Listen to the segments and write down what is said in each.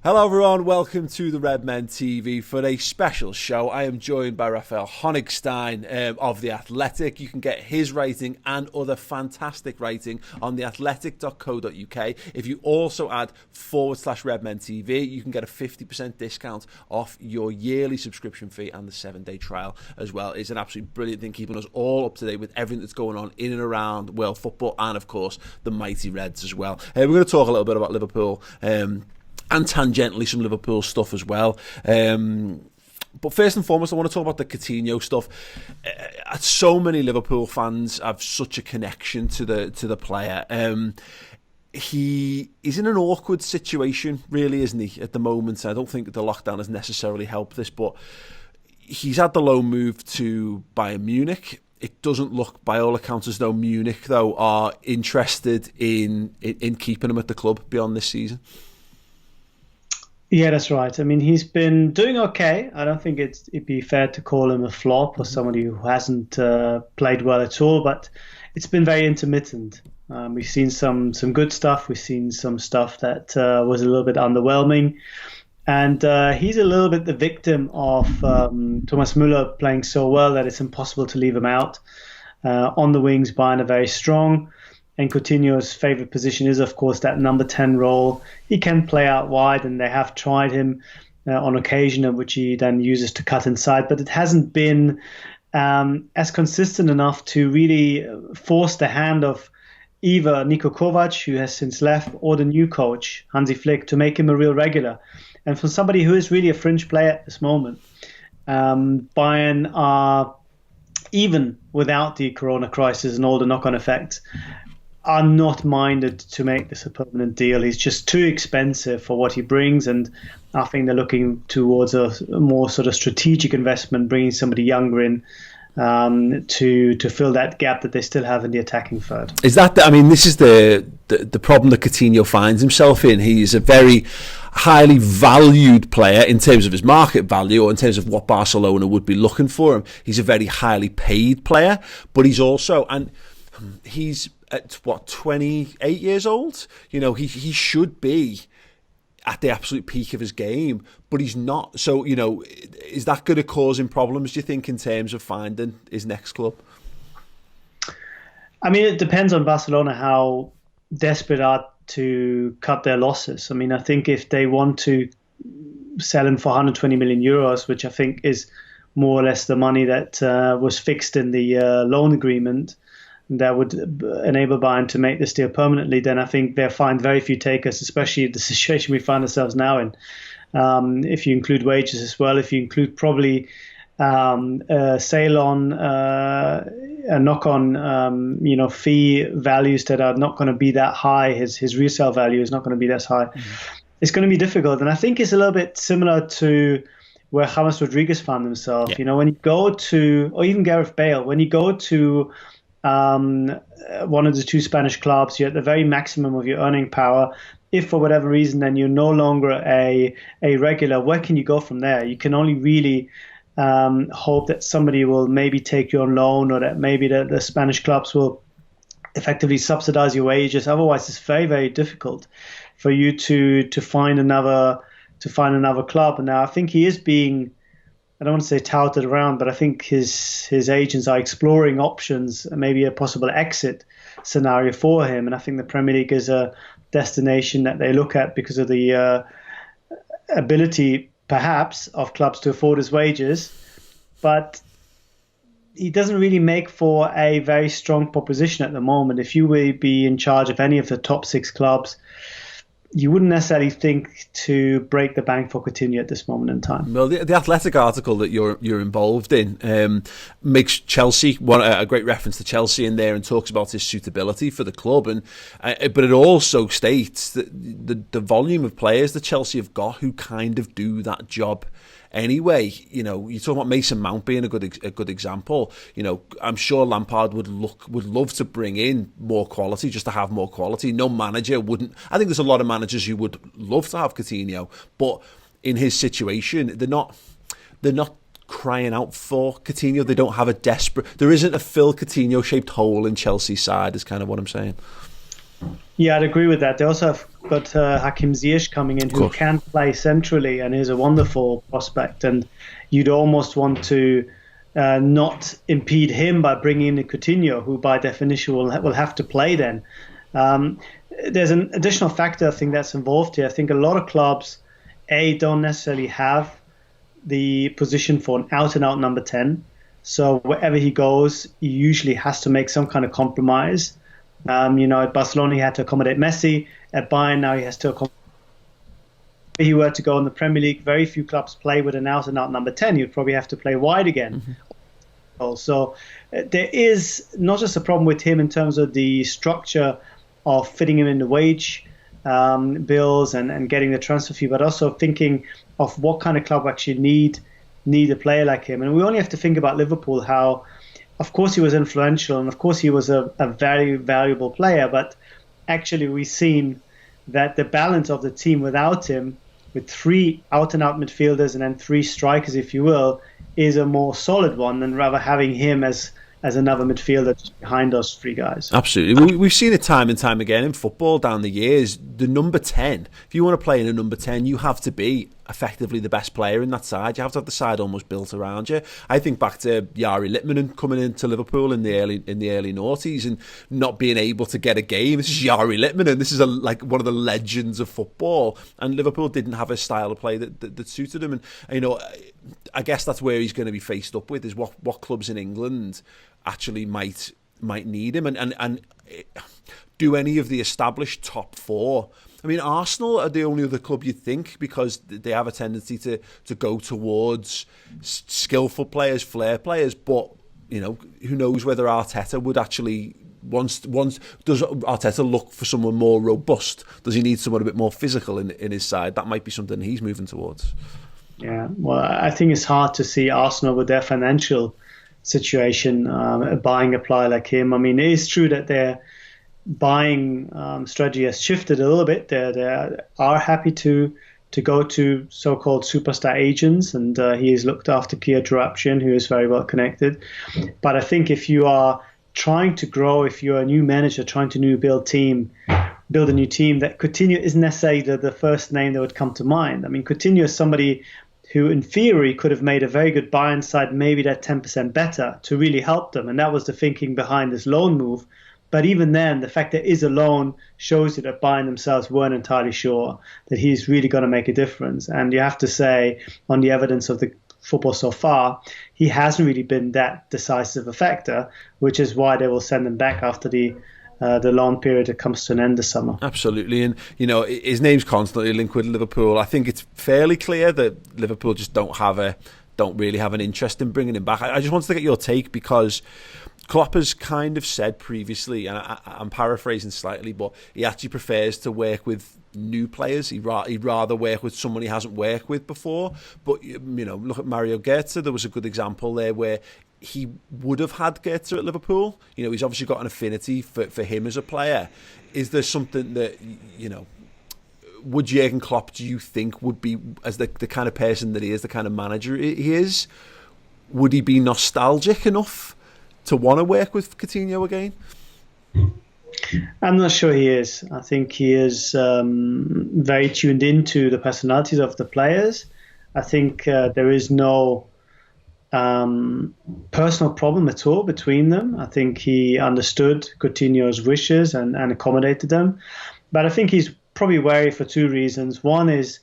Hello everyone, welcome to the Redmen TV for a special show. I am joined by Rafa Honigstein of The Athletic. You can get his writing and other fantastic writing on theathletic.co.uk. If you also add /Redmen TV, you can get a 50% discount off your yearly subscription fee and the 7-day trial as well. It's an absolutely brilliant thing, keeping us all up to date with everything that's going on in and around world football and, of course, the mighty Reds as well. We're going to talk a little bit about Liverpool and tangentially some Liverpool stuff as well. But first and foremost, I want to talk about the Coutinho stuff. So many Liverpool fans have such a connection to the player. He is in an awkward situation, really, isn't he, at the moment? I don't think the lockdown has necessarily helped this, but he's had the loan move to Bayern Munich. It doesn't look, by all accounts, as though Munich, though, are interested in keeping him at the club beyond this season. Yeah, that's right. I mean, he's been doing okay. I don't think it'd be fair to call him a flop or somebody who hasn't played well at all, but it's been very intermittent. We've seen some good stuff. We've seen some stuff that was a little bit underwhelming. And he's a little bit the victim of Thomas Müller playing so well that it's impossible to leave him out. On the wings, Bayern are very strong. And Coutinho's favourite position is, of course, that number 10 role. He can play out wide, and they have tried him on occasion, which he then uses to cut inside. But it hasn't been as consistent enough to really force the hand of either Niko Kovac, who has since left, or the new coach, Hansi Flick, to make him a real regular. And for somebody who is really a fringe player at this moment, Bayern are, even without the corona crisis and all the knock-on effects, are not minded to make this a permanent deal. He's just too expensive for what he brings, and I think they're looking towards a more sort of strategic investment, bringing somebody younger in to fill that gap that they still have in the attacking third. Is that this is the problem that Coutinho finds himself in. He's a very highly valued player in terms of his market value, or in terms of what Barcelona would be looking for him. He's a very highly paid player, but he's also, and he's at 28 years old. He should be at the absolute peak of his game, but he's not. So, is that going to cause him problems, do you think, in terms of finding his next club? I mean, it depends on Barcelona how desperate are to cut their losses. I mean, I think if they want to sell him for 120 million euros, which I think is more or less the money that was fixed in the loan agreement, that would enable Bayern to make this deal permanently, then I think they'll find very few takers, especially the situation we find ourselves now in. If you include wages as well, if you include probably a sale on a knock-on, fee values that are not going to be that high, his resale value is not going to be that high. Mm-hmm. It's going to be difficult, and I think it's a little bit similar to where James Rodriguez found himself. Yeah. When you go to, or even Gareth Bale, when you go to one of the two Spanish clubs, you're at the very maximum of your earning power. If for whatever reason then you're no longer a regular, where can you go from there? You can only really hope that somebody will maybe take you on loan, or that maybe the Spanish clubs will effectively subsidize your wages. Otherwise, it's very, very difficult for you to find another club. And now I think he is being, I don't want to say touted around, but I think his agents are exploring options, maybe a possible exit scenario for him. And I think the Premier League is a destination that they look at because of the ability, perhaps, of clubs to afford his wages. But he doesn't really make for a very strong proposition at the moment. If you will be in charge of any of the top 6 clubs, you wouldn't necessarily think to break the bank for Coutinho at this moment in time. Well, the Athletic article that you're involved in makes Chelsea a great reference to Chelsea in there, and talks about his suitability for the club. And but it also states that the volume of players that Chelsea have got who kind of do that job anyway. You talk about Mason Mount being a good example. I'm sure Lampard would love to bring in more quality, just to have more quality. No manager wouldn't. I think there's a lot of managers who would love to have Coutinho, but in his situation, they're not crying out for Coutinho. They don't have there isn't a Phil Coutinho shaped hole in Chelsea's side, is kind of what I'm saying. Yeah, I'd agree with that. They also have got Hakim Ziyech coming in, who can play centrally and is a wonderful prospect. And you'd almost want to not impede him by bringing in Coutinho, who by definition will have to play then. There's an additional factor I think that's involved here. I think a lot of clubs, don't necessarily have the position for an out-and-out number 10. So wherever he goes, he usually has to make some kind of compromise. At Barcelona, he had to accommodate Messi. At Bayern, now he has to accommodate. If he were to go in the Premier League, very few clubs play with an out-and-out number 10. You'd probably have to play wide again. Mm-hmm. So there is not just a problem with him in terms of the structure of fitting him in the wage bills and getting the transfer fee, but also thinking of what kind of club actually need a player like him. And we only have to think about Liverpool, how, of course, he was influential and, of course, he was a very valuable player, but actually we've seen that the balance of the team without him, with 3 out-and-out midfielders and then 3 strikers, if you will, is a more solid one than rather having him as another midfielder behind those 3 guys. Absolutely. We've seen it time and time again in football down the years. The number 10, if you want to play in a number 10, you have to be effectively the best player in that side. You have to have the side almost built around you. I think back to Jari Litmanen coming into Liverpool in the early noughties and not being able to get a game. This is Jari Litmanen. This is like one of the legends of football. And Liverpool didn't have a style of play that suited him. And I guess that's where he's going to be faced up with, is what clubs in England actually might need him, and do any of the established top 4. I mean, Arsenal are the only other club you'd think, because they have a tendency to go towards skillful players, flair players, but who knows whether Arteta would actually once does Arteta look for someone more robust? Does he need someone a bit more physical in his side? That might be something he's moving towards. Yeah, well, I think it's hard to see Arsenal with their financial situation buying a player like him. I mean, it is true that their buying strategy has shifted a little bit. They are happy to go to so-called superstar agents, and he has looked after Kia Joorabchian, who is very well connected. But I think if you are trying to grow, if you're a new manager trying to build a new team, that Coutinho isn't necessarily the first name that would come to mind. I mean, Coutinho is somebody who in theory could have made a very good Bayern side, maybe that 10% better, to really help them. And that was the thinking behind this loan move. But even then, the fact that it is a loan shows you that Bayern themselves weren't entirely sure that he's really going to make a difference. And you have to say, on the evidence of the football so far, he hasn't really been that decisive a factor, which is why they will send him back after the loan period that comes to an end this summer. Absolutely. And, his name's constantly linked with Liverpool. I think it's fairly clear that Liverpool just don't really have an interest in bringing him back. I just wanted to get your take, because Klopp has kind of said previously, and I'm paraphrasing slightly, but he actually prefers to work with new players. He'd rather work with someone he hasn't worked with before. But, look at Mario Götze. There was a good example there where he would have had Götze at Liverpool. He's obviously got an affinity for him as a player. Is there something that, would Jurgen Klopp, do you think, would be, as the kind of person that he is, the kind of manager he is, would he be nostalgic enough to want to work with Coutinho again? I'm not sure he is. I think he is very tuned into the personalities of the players. I think there is no personal problem at all between them. I think he understood Coutinho's wishes and accommodated them. But I think he's probably wary for 2 reasons. One is,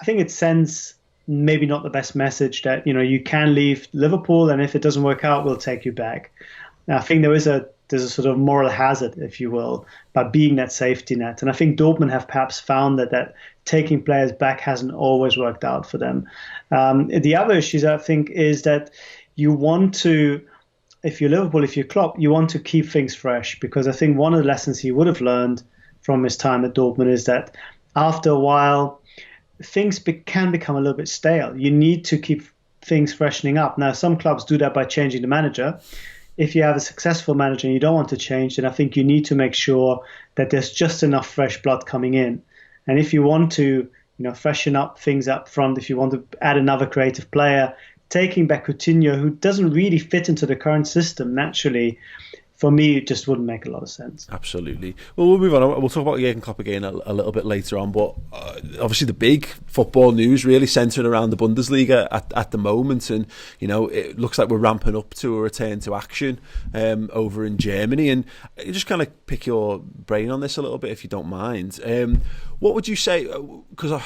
I think it sends maybe not the best message that, you can leave Liverpool, and if it doesn't work out, we'll take you back. Now, I think there's a sort of moral hazard, if you will, by being that safety net. And I think Dortmund have perhaps found that taking players back hasn't always worked out for them. The other issues, I think, is that you want to, if you're Liverpool, if you're Klopp, you want to keep things fresh, because I think one of the lessons he would have learned from his time at Dortmund is that after a while, things can become a little bit stale. You need to keep things freshening up. Now, some clubs do that by changing the manager. If you have a successful manager and you don't want to change, then I think you need to make sure that there's just enough fresh blood coming in. And if you want to, freshen up things up front, if you want to add another creative player, taking back Coutinho, who doesn't really fit into the current system naturally, for me, it just wouldn't make a lot of sense. Absolutely. Well, we'll move on. We'll talk about Jurgen Klopp again a little bit later on, but obviously the big football news really centering around the Bundesliga at the moment, and it looks like we're ramping up to a return to action over in Germany. And just kind of pick your brain on this a little bit, if you don't mind. What would you say? Because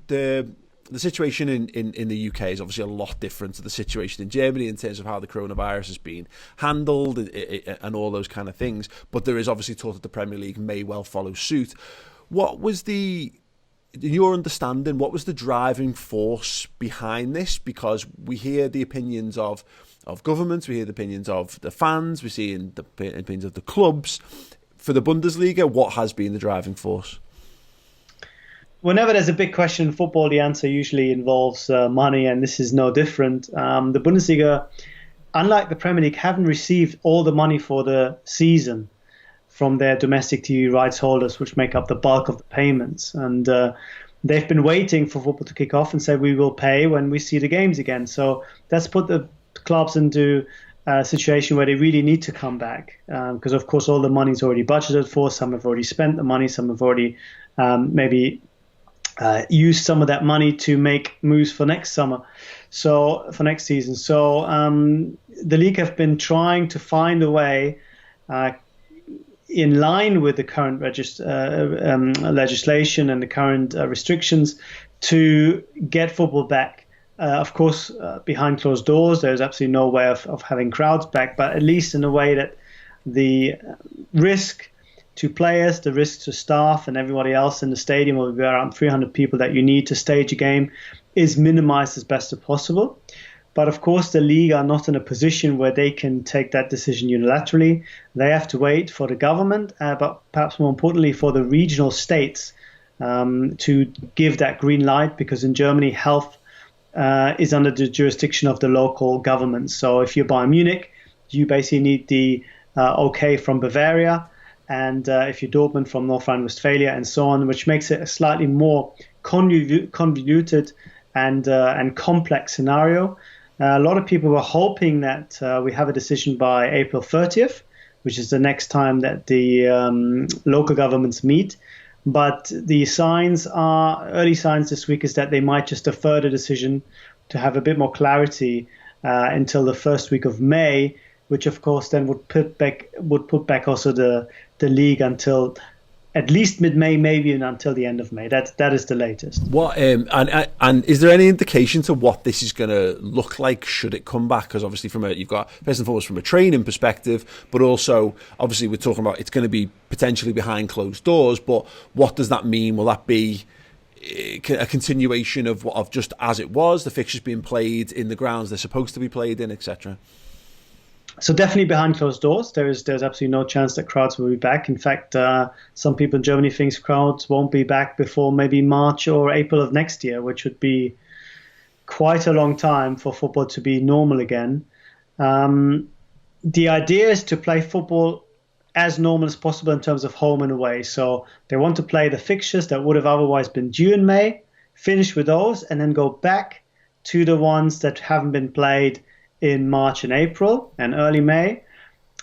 the situation in the UK is obviously a lot different to the situation in Germany in terms of how the coronavirus has been handled and all those kind of things. But there is obviously talk that the Premier League may well follow suit. What was in your understanding, what was the driving force behind this? Because we hear the opinions of governments, we hear the opinions of the fans, we see the opinions of the clubs. For the Bundesliga, what has been the driving force? Whenever there's a big question in football, the answer usually involves money, and this is no different. The Bundesliga, unlike the Premier League, haven't received all the money for the season from their domestic TV rights holders, which make up the bulk of the payments. And they've been waiting for football to kick off and say, we will pay when we see the games again. So that's put the clubs into a situation where they really need to come back, because, of course, all the money's already budgeted for. Some have already spent the money. Some have already maybe use some of that money to make moves for next summer, so for next season. So the league have been trying to find a way, in line with the current legislation and the current restrictions, to get football back. Of course, behind closed doors, there's absolutely no way of having crowds back, but at least in a way that the risk to players, the risk to staff and everybody else in the stadium, will be around 300 people that you need to stage a game, is minimized as best as possible. But of course, the league are not in a position where they can take that decision unilaterally. They have to wait for the government, but perhaps more importantly for the regional states to give that green light, because in Germany, health is under the jurisdiction of the local government. So if you're Bayern Munich, you basically need the okay from Bavaria. And if you're Dortmund, from North Rhine-Westphalia, and so on, which makes it a slightly more convoluted and complex scenario. A lot of people were hoping that we have a decision by April 30th, which is the next time that the local governments meet. But the early signs this week is that they might just defer the decision to have a bit more clarity until the first week of May, which of course then would put back also the league until at least mid-May, maybe even until the end of May. That is the latest. What and is there any indication to what this is going to look like should it come back? Because obviously, you've got first and foremost from a training perspective, but also obviously we're talking about it's going to be potentially behind closed doors. But what does that mean? Will that be a continuation of just as it was, the fixtures being played in the grounds they're supposed to be played in, etc.? So definitely behind closed doors. There's absolutely no chance that crowds will be back. In fact, some people in Germany think crowds won't be back before maybe March or April of next year, which would be quite a long time for football to be normal again. The idea is to play football as normal as possible in terms of home and away. So they want to play the fixtures that would have otherwise been due in May, finish with those, and then go back to the ones that haven't been played in March and April and early May.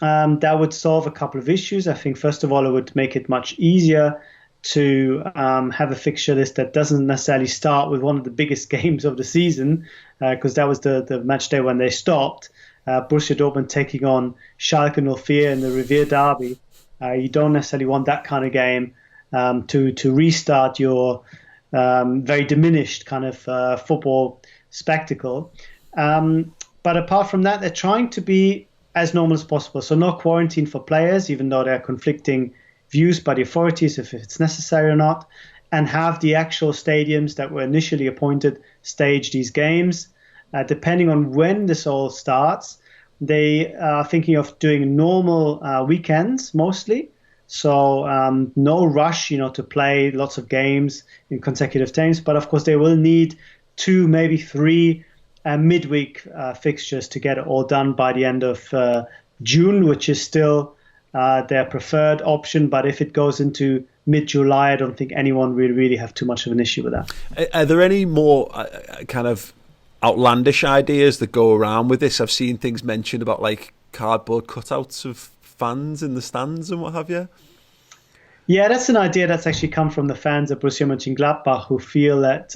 That would solve a couple of issues. I think, first of all, it would make it much easier to have a fixture list that doesn't necessarily start with one of the biggest games of the season, because that was the match day when they stopped. Borussia Dortmund taking on Schalke 04 in the Revier Derby. You don't necessarily want that kind of game to restart your very diminished kind of football spectacle. But apart from that, they're trying to be as normal as possible. So no quarantine for players, even though there are conflicting views by the authorities if it's necessary or not, and have the actual stadiums that were initially appointed stage these games. Depending on when this all starts, they are thinking of doing normal weekends mostly. So no rush, to play lots of games in consecutive times. But of course, they will need 2, maybe 3 midweek fixtures to get it all done by the end of June, which is still their preferred option. But if it goes into mid-July, I don't think anyone will really have too much of an issue with that. Are there any more kind of outlandish ideas that go around with this? I've seen things mentioned about like cardboard cutouts of fans in the stands and what have you? Yeah, that's an idea that's actually come from the fans of Borussia Mönchengladbach, who feel that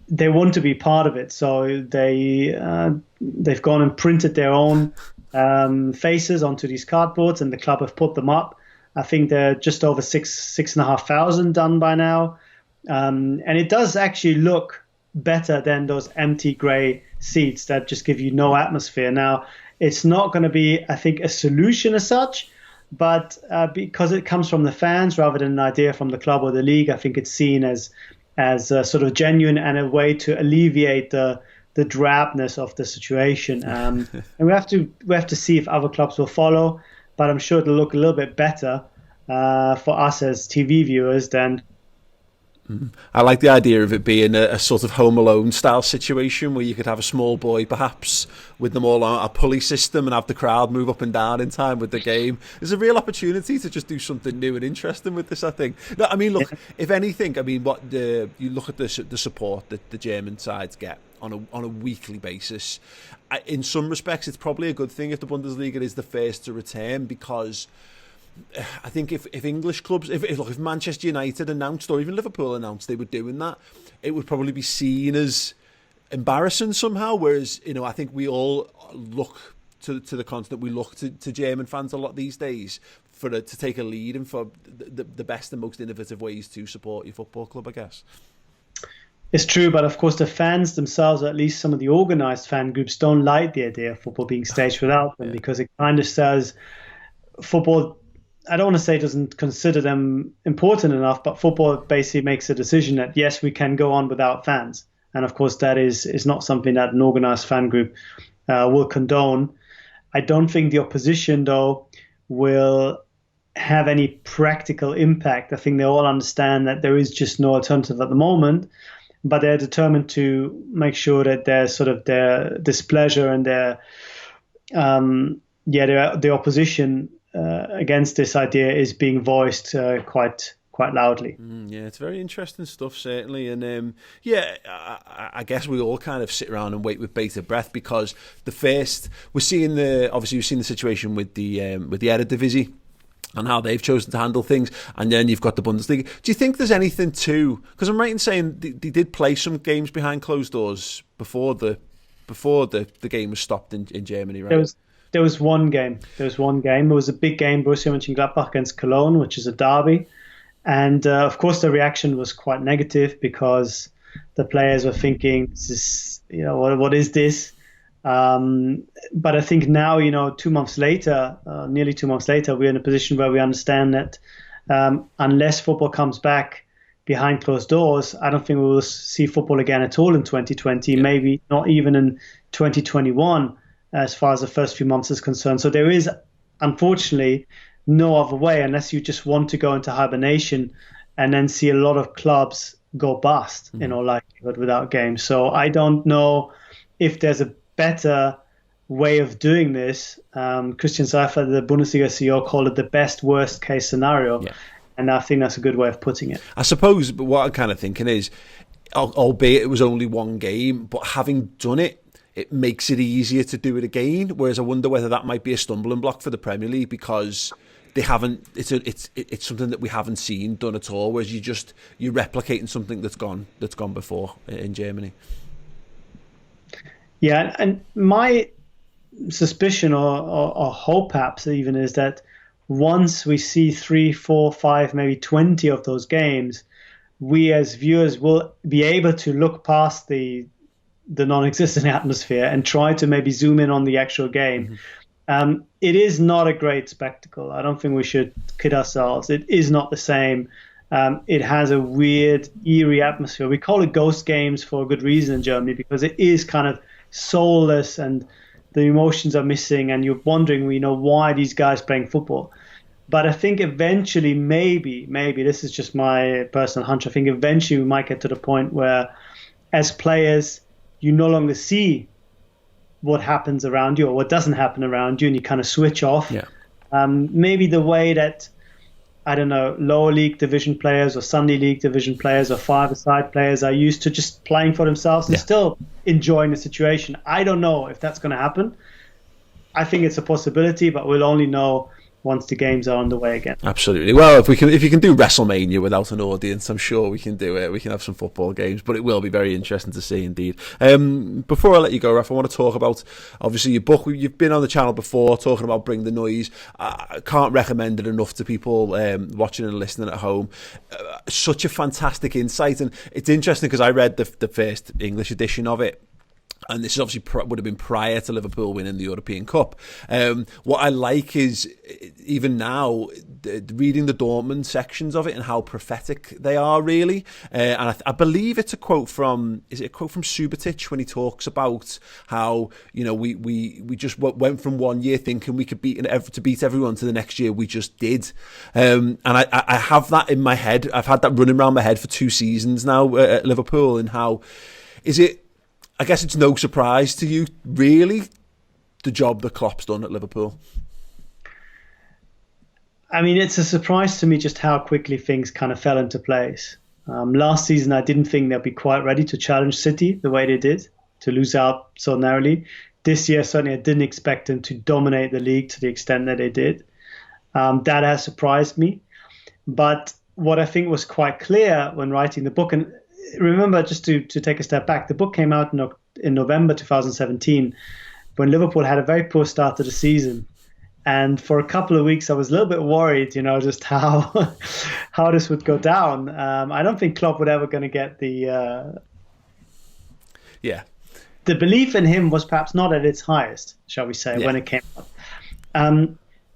they want to be part of it. So they've gone and printed their own faces onto these cardboards, and the club have put them up. I think they're just over 6,500 done by now. And it does actually look better than those empty grey seats that just give you no atmosphere. Now, it's not going to be, I think, a solution as such, but because it comes from the fans rather than an idea from the club or the league, I think it's seen as sort of genuine and a way to alleviate the drabness of the situation. And we have to see if other clubs will follow, but I'm sure it'll look a little bit better for us as TV viewers than. I like the idea of it being a sort of Home Alone style situation where you could have a small boy perhaps with them all on a pulley system and have the crowd move up and down in time with the game. There's a real opportunity to just do something new and interesting with this, I think. No, I mean, look, if anything, I mean, you look at the support that the German sides get on a weekly basis. In some respects, it's probably a good thing if the Bundesliga is the first to return, because I think if English clubs, if Manchester United announced, or even Liverpool announced they were doing that, it would probably be seen as embarrassing somehow. Whereas, I think we all look to the continent, we look to German fans a lot these days to take a lead and for the best and most innovative ways to support your football club, I guess. It's true, but of course the fans themselves, or at least some of the organised fan groups, don't like the idea of football being staged without them, because it kind of says football, I don't want to say doesn't consider them important enough, but football basically makes a decision that, yes, we can go on without fans. And of course, that is not something that an organized fan group will condone. I don't think the opposition, though, will have any practical impact. I think they all understand that there is just no alternative at the moment, but they're determined to make sure that their displeasure and their opposition against this idea is being voiced quite loudly. Yeah, it's very interesting stuff, certainly, and I guess we all kind of sit around and wait with bated breath, because we're seeing the situation with the Eredivisie and how they've chosen to handle things, and then you've got the Bundesliga. Do you think there's anything because I'm right in saying they did play some games behind closed doors before the game was stopped in Germany, right? There was one game. It was a big game, Borussia Mönchengladbach against Cologne, which is a derby. And of course, the reaction was quite negative, because the players were thinking, what is this? But I think now, nearly 2 months later, we're in a position where we understand that unless football comes back behind closed doors, I don't think we will see football again at all in 2020, maybe not even in 2021. As far as the first few months is concerned. So there is, unfortunately, no other way, unless you just want to go into hibernation and then see a lot of clubs go bust, in all likelihood, without games. So I don't know if there's a better way of doing this. Christian Seifert, the Bundesliga CEO, called it the best worst case scenario. Yeah. And I think that's a good way of putting it. I suppose, but what I'm kind of thinking is, albeit it was only one game, but having done it, it makes it easier to do it again. Whereas I wonder whether that might be a stumbling block for the Premier League, because they haven't. It's something that we haven't seen done at all. Whereas you're replicating something that's gone before in Germany. Yeah, and my suspicion or hope, perhaps even, is that once we see 3, 4, 5, maybe 20 of those games, we as viewers will be able to look past the non-existent atmosphere and try to maybe zoom in on the actual game. It is not a great spectacle. I don't think we should kid ourselves. It is not the same. It has a weird, eerie atmosphere. We call it ghost games for a good reason in Germany, because it is kind of soulless and the emotions are missing, and you're wondering, why are these guys playing football? But I think eventually, maybe this is just my personal hunch, I think eventually we might get to the point where, as players, you no longer see what happens around you or what doesn't happen around you, and you kind of switch off. Yeah. Maybe the way that, I don't know, lower league division players or Sunday league division players or five-a-side players are used to just playing for themselves and still enjoying the situation. I don't know if that's going to happen. I think it's a possibility, but we'll only know once the games are underway again. Absolutely. Well, if you can do WrestleMania without an audience, I'm sure we can do it. We can have some football games, but it will be very interesting to see indeed. Before I let you go, Raf, I want to talk about obviously your book. You've been on the channel before talking about Bring the Noise. I can't recommend it enough to people watching and listening at home. Such a fantastic insight, and it's interesting because I read the first English edition of it. And this is obviously would have been prior to Liverpool winning the European Cup. What I like is, even now, reading the Dortmund sections of it and how prophetic they are, really. And I believe it's a quote from Subotic when he talks about how, we just went from one year thinking we could beat everyone to the next year we just did. And I have that in my head. I've had that running around my head for 2 seasons now at Liverpool, and how is it. I guess it's no surprise to you, really, the job that Klopp's done at Liverpool. I mean, it's a surprise to me just how quickly things kind of fell into place. Last season, I didn't think they'd be quite ready to challenge City the way they did, to lose out so narrowly. This year, certainly, I didn't expect them to dominate the league to the extent that they did. That has surprised me. But what I think was quite clear when writing the book, and remember, just to take a step back, the book came out in November 2017 when Liverpool had a very poor start to the season. And for a couple of weeks, I was a little bit worried, just how this would go down. I don't think Klopp would ever going to get the belief in him was perhaps not at its highest, shall we say, when it came up.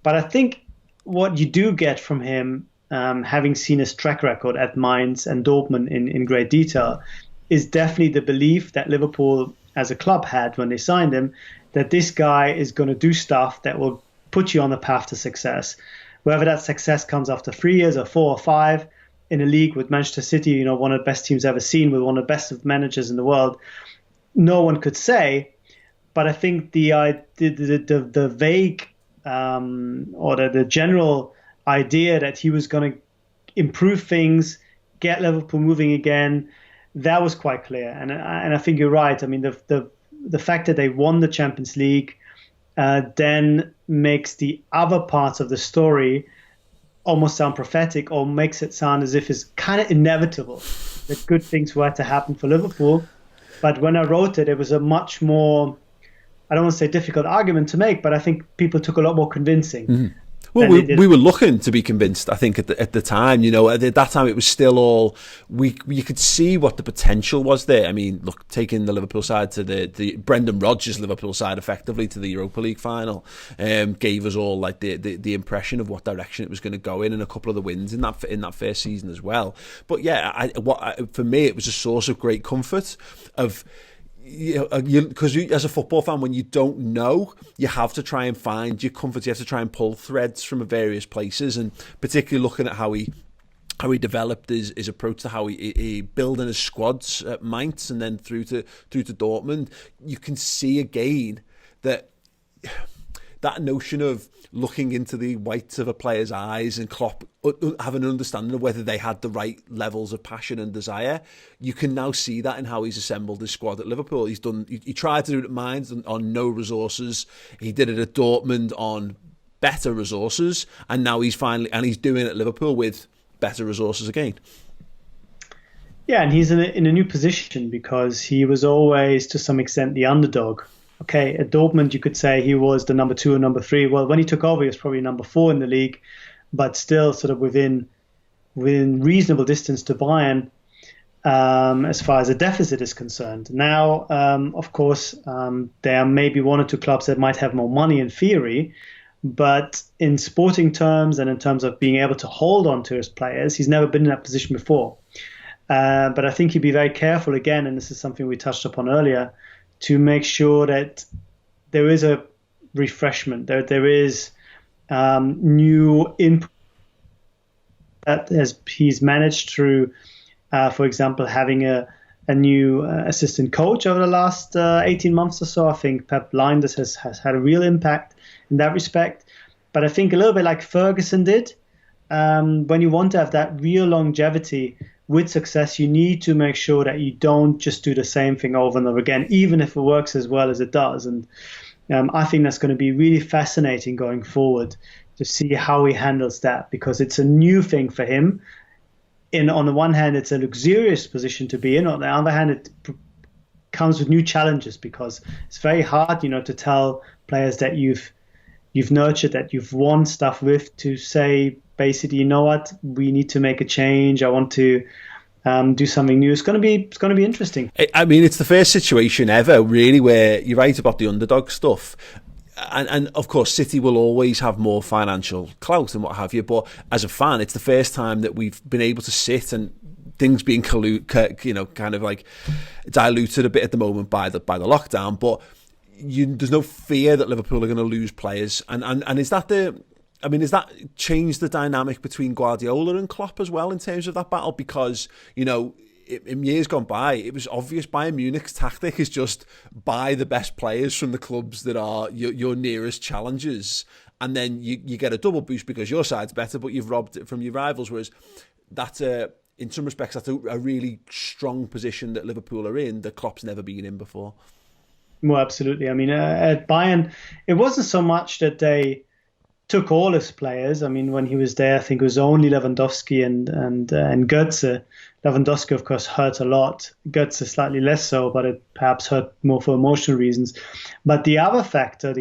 But I think what you do get from him, having seen his track record at Mainz and Dortmund in great detail, is definitely the belief that Liverpool as a club had when they signed him, that this guy is going to do stuff that will put you on the path to success. Whether that success comes after 3 years or 4 or 5 in a league with Manchester City, one of the best teams ever seen, with one of the best of managers in the world, no one could say. But I think the vague or the general idea that he was going to improve things, get Liverpool moving again, that was quite clear. And I think you're right. I mean, the fact that they won the Champions League then makes the other parts of the story almost sound prophetic, or makes it sound as if it's kind of inevitable that good things were to happen for Liverpool. But when I wrote it, it was a much more, I don't want to say difficult argument to make, but I think people took a lot more convincing. Mm-hmm. Well, we were looking to be convinced, I think, at the time. At that time, it was still all you could see what the potential was there. I mean, look, taking the Liverpool side to the Brendan Rodgers Liverpool side effectively to the Europa League final gave us all like the impression of what direction it was going to go in, and a couple of the wins in that first season as well. But yeah, for me, it was a source of great comfort of. Because as a football fan, when you don't know, you have to try and find your comfort. You have to try and pull threads from various places, and particularly looking at how he developed his approach to how he building his squads at Mainz and then through to Dortmund. You can see again that notion of looking into the whites of a player's eyes and Klopp having an understanding of whether they had the right levels of passion and desire. You can now see that in how he's assembled his squad at Liverpool. He tried to do it at Mainz on no resources. He did it at Dortmund on better resources, and now he's doing it at Liverpool with better resources again. Yeah, and he's in a new position because he was always, to some extent, the underdog. Okay, at Dortmund, you could say he was the number 2 or number 3. Well, when he took over, he was probably number 4 in the league, but still sort of within reasonable distance to Bayern as far as the deficit is concerned. Now, of course, there are maybe 1 or 2 clubs that might have more money in theory, but in sporting terms and in terms of being able to hold on to his players, he's never been in that position before. But I think he'd be very careful again, and this is something we touched upon earlier, to make sure that there is a refreshment, there is new input that he's managed through, for example, having a new assistant coach over the last 18 months or so. I think Pep Lijnders has had a real impact in that respect. But I think a little bit like Ferguson did, when you want to have that real longevity with success, you need to make sure that you don't just do the same thing over and over again, even if it works as well as it does. And I think that's going to be really fascinating going forward to see how he handles that, because it's a new thing for him. On the one hand, it's a luxurious position to be in. On the other hand, it comes with new challenges, because it's very hard, to tell players that you've nurtured, that you've won stuff with, to say basically, you know what, we need to make a change. I want to do something new. It's going to be interesting. I mean, it's the first situation ever, really, where you're right about the underdog stuff. And of course, City will always have more financial clout and what have you. But as a fan, it's the first time that we've been able to sit, and things being kind of like diluted a bit at the moment by the lockdown. But there's no fear that Liverpool are going to lose players. And is that has that changed the dynamic between Guardiola and Klopp as well in terms of that battle? Because, in years gone by, it was obvious Bayern Munich's tactic is just buy the best players from the clubs that are your nearest challengers, and then you get a double boost because your side's better, but you've robbed it from your rivals. Whereas that's in some respects, that's a really strong position that Liverpool are in that Klopp's never been in before. Well, absolutely. I mean, at Bayern, it wasn't so much that they took all his players. I mean, when he was there, I think it was only Lewandowski and Götze. Lewandowski, of course, hurt a lot. Götze slightly less so, but it perhaps hurt more for emotional reasons. But the other factor,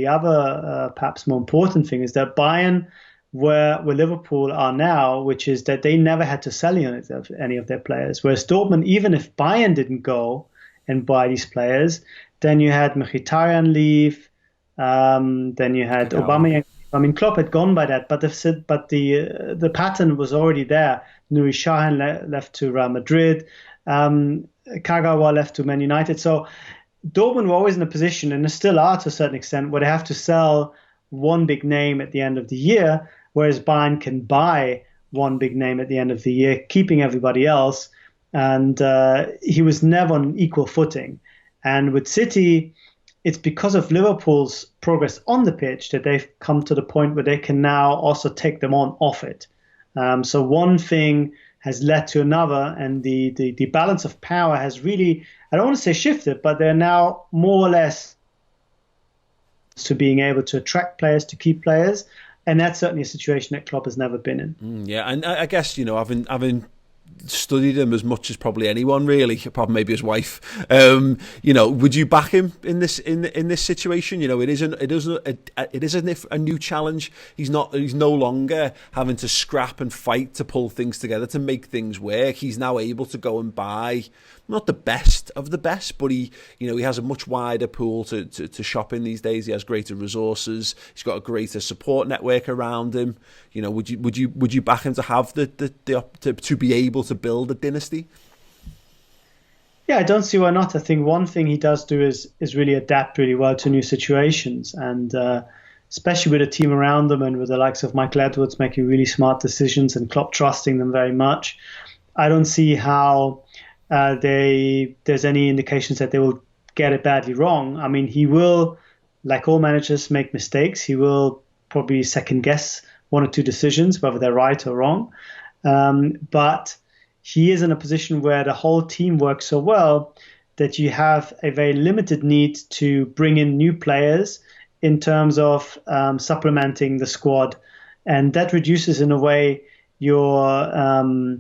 perhaps more important thing, is that Bayern, where Liverpool are now, which is that they never had to sell any of their players. Whereas Dortmund, even if Bayern didn't go and buy these players, then you had Mkhitaryan leave, then you had Aubameyang. I mean, Klopp had gone by that, but the pattern was already there. Nuri Sahin left to Real Madrid, Kagawa left to Man United. So Dortmund were always in a position, and they still are to a certain extent, where they have to sell one big name at the end of the year, whereas Bayern can buy one big name at the end of the year, keeping everybody else. And he was never on equal footing. And with City, it's because of Liverpool's progress on the pitch that they've come to the point where they can now also take them on off it. So one thing has led to another, and the balance of power has really, I don't want to say shifted, but they're now more or less to being able to attract players, to keep players. And that's certainly a situation that Klopp has never been in. Yeah, and I guess, having studied him as much as probably anyone, really, apart from maybe his wife. Would you back him in this situation? It is a new challenge. He's no longer having to scrap and fight to pull things together to make things work. He's now able to go and buy not the best of the best, but he has a much wider pool to shop in these days. He has greater resources. He's got a greater support network around him. Would you back him to have to be able to build a dynasty? Yeah, I don't see why not. I think one thing he does do is really adapt really well to new situations, and especially with a team around them and with the likes of Michael Edwards making really smart decisions and Klopp trusting them very much. I don't see how there's any indications that they will get it badly wrong. I mean, he will, like all managers, make mistakes. He will probably second guess one or two decisions, whether they're right or wrong. But he is in a position where the whole team works so well that you have a very limited need to bring in new players in terms of supplementing the squad. And that reduces, in a way, your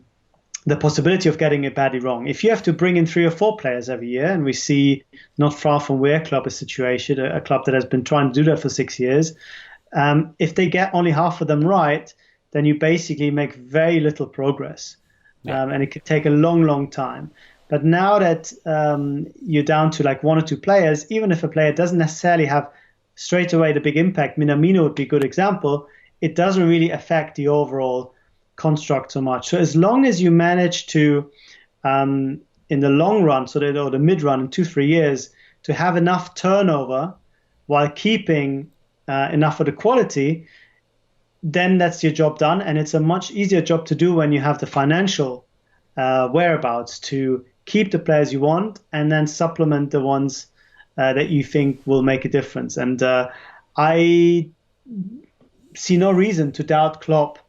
the possibility of getting it badly wrong. If you have to bring in 3 or 4 players every year, and we see not far from where Klopp is situated, a club that has been trying to do that for 6 years, if they get only half of them right, then you basically make very little progress. Yeah. And it could take a long, long time. But now that you're down to like 1 or 2 players, even if a player doesn't necessarily have straight away the big impact, Minamino would be a good example, it doesn't really affect the overall construct so much. So as long as you manage to, in the long run, or the mid run in 2-3 years, to have enough turnover while keeping enough of the quality, then that's your job done. And it's a much easier job to do when you have the financial whereabouts to keep the players you want and then supplement the ones that you think will make a difference. And I see no reason to doubt Klopp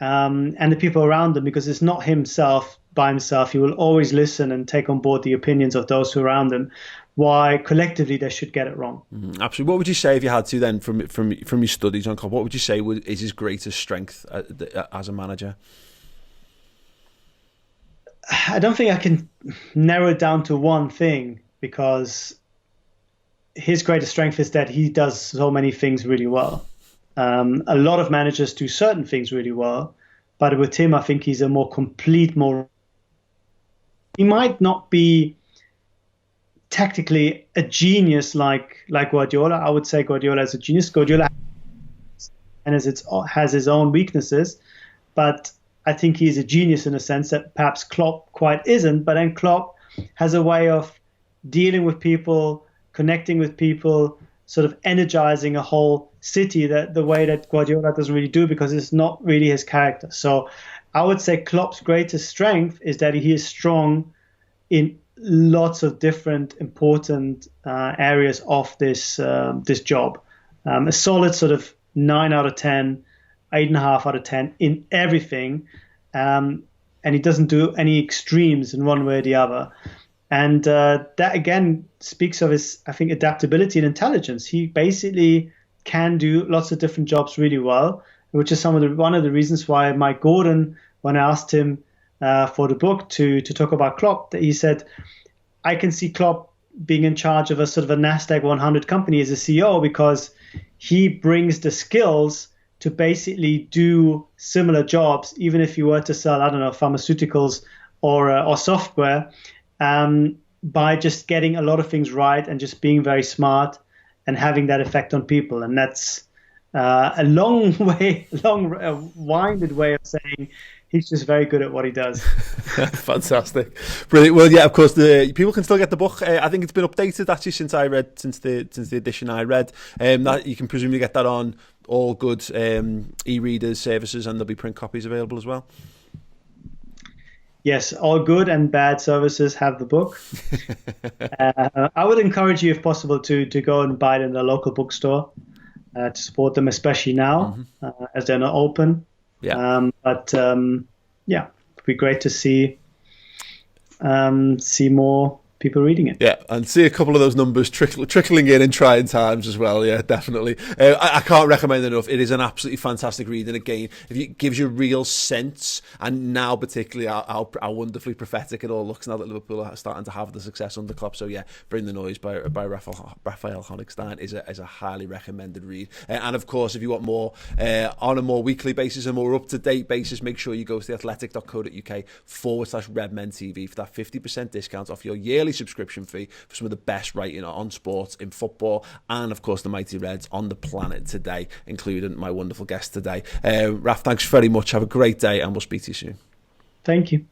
and the people around him, because it's not himself by himself. He will always listen and take on board the opinions of those who are around him. why collectively they should get it wrong. Absolutely. What would you say, if you had to then, from your studies on Klopp, what would you say is his greatest strength as a manager? I don't think I can narrow it down to one thing, because his greatest strength is that he does so many things really well. A lot of managers do certain things really well, but with him, I think he's a more complete, he might not be tactically a genius like Guardiola. I would say Guardiola is a genius. Guardiola has his own weaknesses, but I think he's a genius in a sense that perhaps Klopp quite isn't. But then Klopp has a way of dealing with people, connecting with people, sort of energizing a whole city that the way that Guardiola doesn't really do, because it's not really his character. So I would say Klopp's greatest strength is that he is strong in lots of different important areas of this job. A solid sort of 9 out of 10, 8.5 out of 10 in everything. And he doesn't do any extremes in one way or the other. And that again speaks of his, I think, adaptability and intelligence. He basically can do lots of different jobs really well, which is one of the reasons why Mike Gordon, when I asked him for the book to talk about Klopp, that he said, I can see Klopp being in charge of a sort of a NASDAQ 100 company as a CEO, because he brings the skills to basically do similar jobs, even if you were to sell, I don't know, pharmaceuticals or software, by just getting a lot of things right and just being very smart and having that effect on people. And that's a winded way of saying he's just very good at what he does. Fantastic, brilliant. Well, yeah, of course, the people can still get the book. I think it's been updated actually since the edition I read. That you can presumably get that on all good e-readers services, and there'll be print copies available as well. Yes, all good and bad services have the book. I would encourage you, if possible, to go and buy it in a local bookstore to support them, especially now as they're not open. Yeah. Yeah, it'd be great to see more people reading it. Yeah, and see a couple of those numbers trickling in trying times as well. Yeah, definitely. I can't recommend enough. It is an absolutely fantastic read, and again, it gives you a real sense, and now particularly how wonderfully prophetic it all looks now that Liverpool are starting to have the success under Klopp. So yeah, Bring the Noise by Rafa Honigstein is a highly recommended read. And of course, if you want more on a more weekly basis, a more up-to-date basis, make sure you go to theathletic.co.uk/Redmen TV for that 50% discount off your yearly subscription fee for some of the best writing on sports in football, and of course the mighty Reds on the planet today, including my wonderful guest today. Raf, thanks very much. Have a great day, and we'll speak to you soon. Thank you.